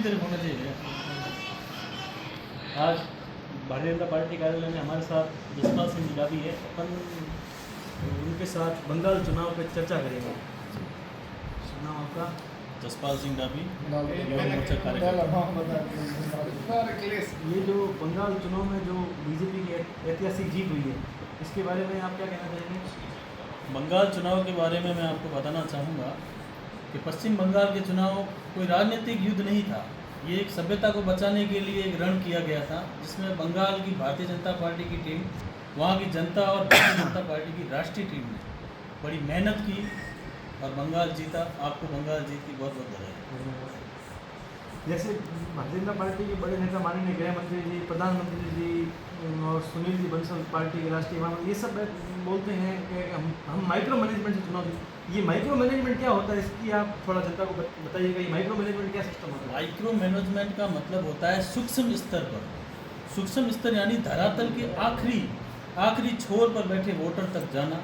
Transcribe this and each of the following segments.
तरफ होना चाहिए। आज भारतीय जनता पार्टी कार्यालय में हमारे साथ जसपाल सिंह निडाबी है। अपन उनके साथ बंगाल चुनाव पर चर्चा करेंगे। नाम आपका? जसपाल सिंह डाबी, युवा मोर्चा कार्यकर्ता। ये जो बंगाल चुनाव में जो बीजेपी की ऐतिहासिक जीत हुई है, इसके बारे में आप क्या कहना चाहेंगे? बंगाल चुनाव के बारे में मैं आपको बताना चाहूँगा कि पश्चिम बंगाल के चुनाव कोई राजनीतिक युद्ध नहीं था। ये एक सभ्यता को बचाने के लिए एक रण किया गया था, जिसमें बंगाल की भारतीय जनता पार्टी की टीम, वहाँ की जनता और भारतीय जनता पार्टी की राष्ट्रीय टीम ने बड़ी मेहनत की और बंगाल जीता। आपको बंगाल जीत की बहुत बहुत बधाई। जैसे भारतीय जनता पार्टी के बड़े नेता माननीय गृह मंत्री जी, प्रधानमंत्री जी और सुनील जी बंसल पार्टी के राष्ट्रीय महामंत्री, ये सब बोलते हैं कि हम माइक्रो मैनेजमेंट से चुनाव जीते। ये माइक्रो मैनेजमेंट क्या होता है, इसकी आप थोड़ा जनता को बताइएगा। ये माइक्रो मैनेजमेंट क्या सिस्टम होता है? माइक्रो मैनेजमेंट का मतलब होता है सूक्ष्म स्तर पर। सूक्ष्म स्तर यानी धरातल के आखिरी छोर पर बैठे वोटर तक जाना,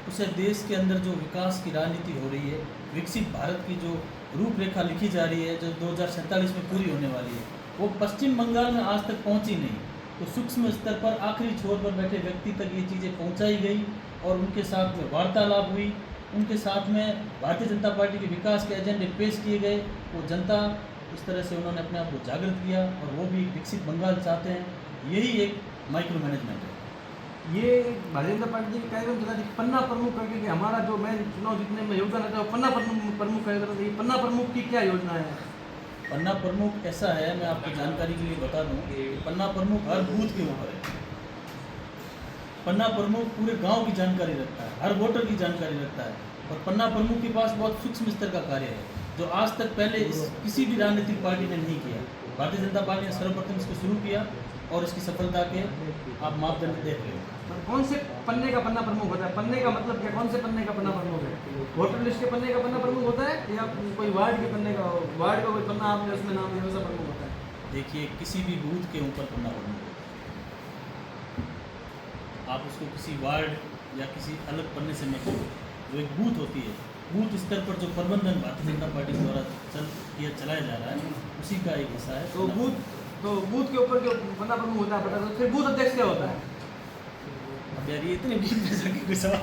उसे देश के अंदर जो विकास की राजनीति हो रही है, विकसित भारत की जो रूपरेखा लिखी जा रही है, जो 2047 में पूरी होने वाली है, वो पश्चिम बंगाल में आज तक पहुंची नहीं। तो सूक्ष्म स्तर पर आखिरी छोर पर बैठे व्यक्ति तक ये चीज़ें पहुंचाई गई और उनके साथ में वार्तालाप हुई, उनके साथ में भारतीय जनता पार्टी के विकास के एजेंडे पेश किए गए। वो जनता इस तरह से उन्होंने अपने आप को जागृत किया और वो भी विकसित बंगाल चाहते हैं। यही एक माइक्रो मैनेजमेंट है। ये भारतीय जनता पार्टी के कार्यक्रम चला थी पन्ना प्रमुख करके कि हमारा जो मैं चुनाव जीतने में योगदान रहता है, पन्ना प्रमुख कार्यक्रम। ये पन्ना प्रमुख की क्या योजना है? पन्ना प्रमुख ऐसा है, मैं आपको जानकारी के लिए बता दूं कि पन्ना प्रमुख हर बूथ के ऊपर है। पन्ना प्रमुख पूरे गांव की जानकारी रखता है, हर वोटर की जानकारी रखता है और पन्ना प्रमुख के पास बहुत सूक्ष्म स्तर का कार्य है, जो आज तक पहले किसी भी राजनीतिक पार्टी ने नहीं किया। भारतीय जनता पार्टी ने सर्वप्रथम इसको शुरू किया और इसकी सफलता के आप मापदंड देख रहे हो। कौन से पन्ने का पन्ना प्रमुख होता है? पन्ने का मतलब क्या? कौन से पन्ने का पन्ना प्रमुख है? वोटर लिस्ट के पन्ने का पन्ना प्रमुख होता है या कोई वार्ड के पन्ने का, वार्ड का कोई पन्ना आपने उसमें नाम दिया वैसा प्रमुख होता है? देखिए, किसी भी बूथ के ऊपर पन्ना प्रमुख होता है। आप उसको किसी वार्ड या किसी अलग पन्ने से मत लो। जो एक बूथ होती है, बूथ स्तर पर जो प्रबंधन भारतीय जनता पार्टी द्वारा चलाया जा रहा है, उसी का एक हिस्सा है। तो बूथ के ऊपर जो पन्ना प्रमुख होता है, बता दो। फिर बूथ अध्यक्ष क्या होता है? अब यार ये इतने डीप में जाके कोई सवाल